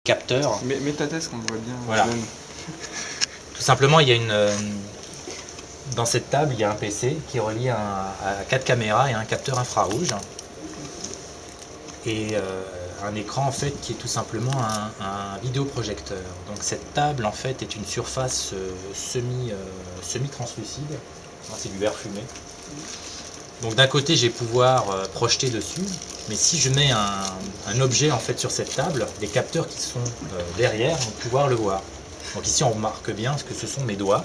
capteurs. Mets ta thèse qu'on voit bien. Voilà. Tout simplement, il y a dans cette table, il y a un PC qui relie à 4 caméras et un capteur infrarouge. Et un écran en fait qui est tout simplement un vidéoprojecteur. Donc cette table en fait est une surface semi-translucide. C'est du verre fumé. Donc d'un côté, je vais pouvoir projeter dessus, mais si je mets un objet en fait sur cette table, les capteurs qui sont derrière vont pouvoir le voir. Donc ici, on remarque bien que ce sont mes doigts.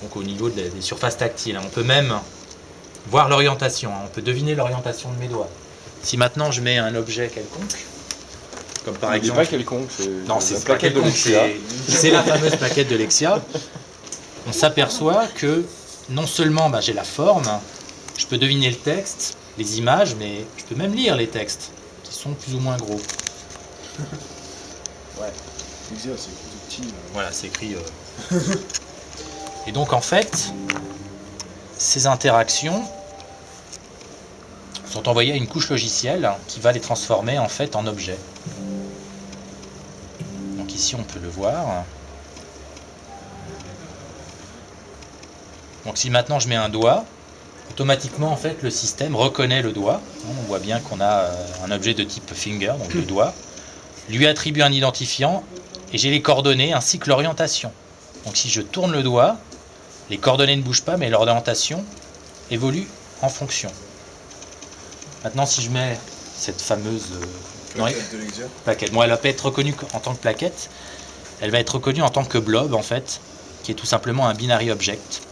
Donc au niveau des surfaces tactiles, on peut même voir l'orientation, on peut deviner l'orientation de mes doigts. Si maintenant je mets un objet quelconque, comme par exemple... C'est pas quelconque, c'est... Non, c'est pas quelconque, c'est la fameuse plaquette de Lexia. On s'aperçoit que non seulement j'ai la forme, je peux deviner le texte, les images, mais je peux même lire les textes, qui sont plus ou moins gros. Ouais, Lexia c'est plus petit. Voilà, c'est écrit... Et donc en fait, ces interactions sont envoyées à une couche logicielle qui va les transformer en fait en objets. Donc ici on peut le voir. Donc si maintenant je mets un doigt, automatiquement en fait le système reconnaît le doigt. On voit bien qu'on a un objet de type finger, donc le doigt, lui attribue un identifiant et j'ai les coordonnées ainsi que l'orientation. Donc si je tourne le doigt, les coordonnées ne bougent pas, mais l'orientation évolue en fonction. Maintenant, si je mets cette fameuse Plaquette de Lexia. plaquette, bon, elle va pas être reconnue en tant que plaquette, elle va être reconnue en tant que blob, en fait, qui est tout simplement un binary object.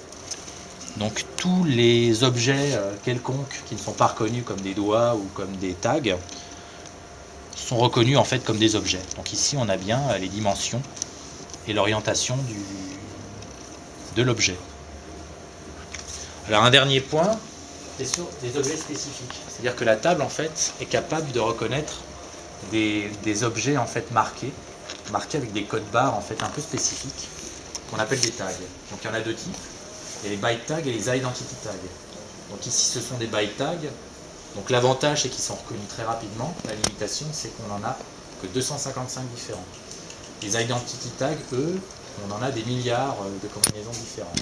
Donc tous les objets quelconques qui ne sont pas reconnus comme des doigts ou comme des tags sont reconnus en fait comme des objets. Donc ici, on a bien les dimensions et l'orientation de l'objet. Alors un dernier point, c'est sur les objets spécifiques. C'est-à-dire que la table en fait est capable de reconnaître des objets en fait marqués avec des codes barres en fait un peu spécifiques qu'on appelle des tags. Donc il y en a deux types, il y a les byte tags et les identity tags. Donc ici ce sont des byte tags. Donc l'avantage c'est qu'ils sont reconnus très rapidement. La limitation c'est qu'on n'en a que 255 différents. Les identity tags, eux, on en a des milliards de combinaisons différentes.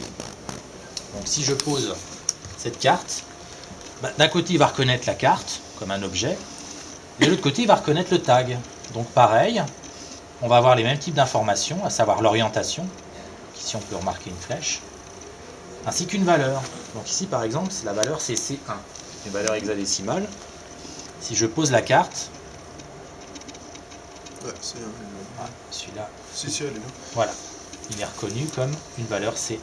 Donc si je pose cette carte, d'un côté il va reconnaître la carte comme un objet, et de l'autre côté il va reconnaître le tag. Donc pareil, on va avoir les mêmes types d'informations, à savoir l'orientation, ici on peut remarquer une flèche, ainsi qu'une valeur. Donc ici par exemple la valeur c'est C1, une valeur hexadécimale. Si je pose la carte, Ouais, c'est un. celui-là, Si, elle est là. voilà, il est reconnu comme une valeur C1.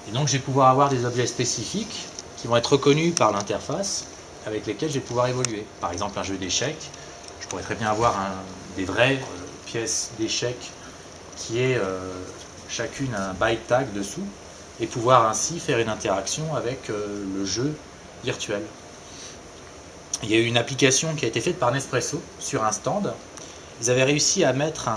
Et donc je vais pouvoir avoir des objets spécifiques qui vont être reconnus par l'interface avec lesquels je vais pouvoir évoluer. Par exemple un jeu d'échecs, je pourrais très bien avoir des vraies pièces d'échecs qui est chacune un byte tag dessous et pouvoir ainsi faire une interaction avec le jeu virtuel. Il y a eu une application qui a été faite par Nespresso sur un stand. Ils avaient réussi à mettre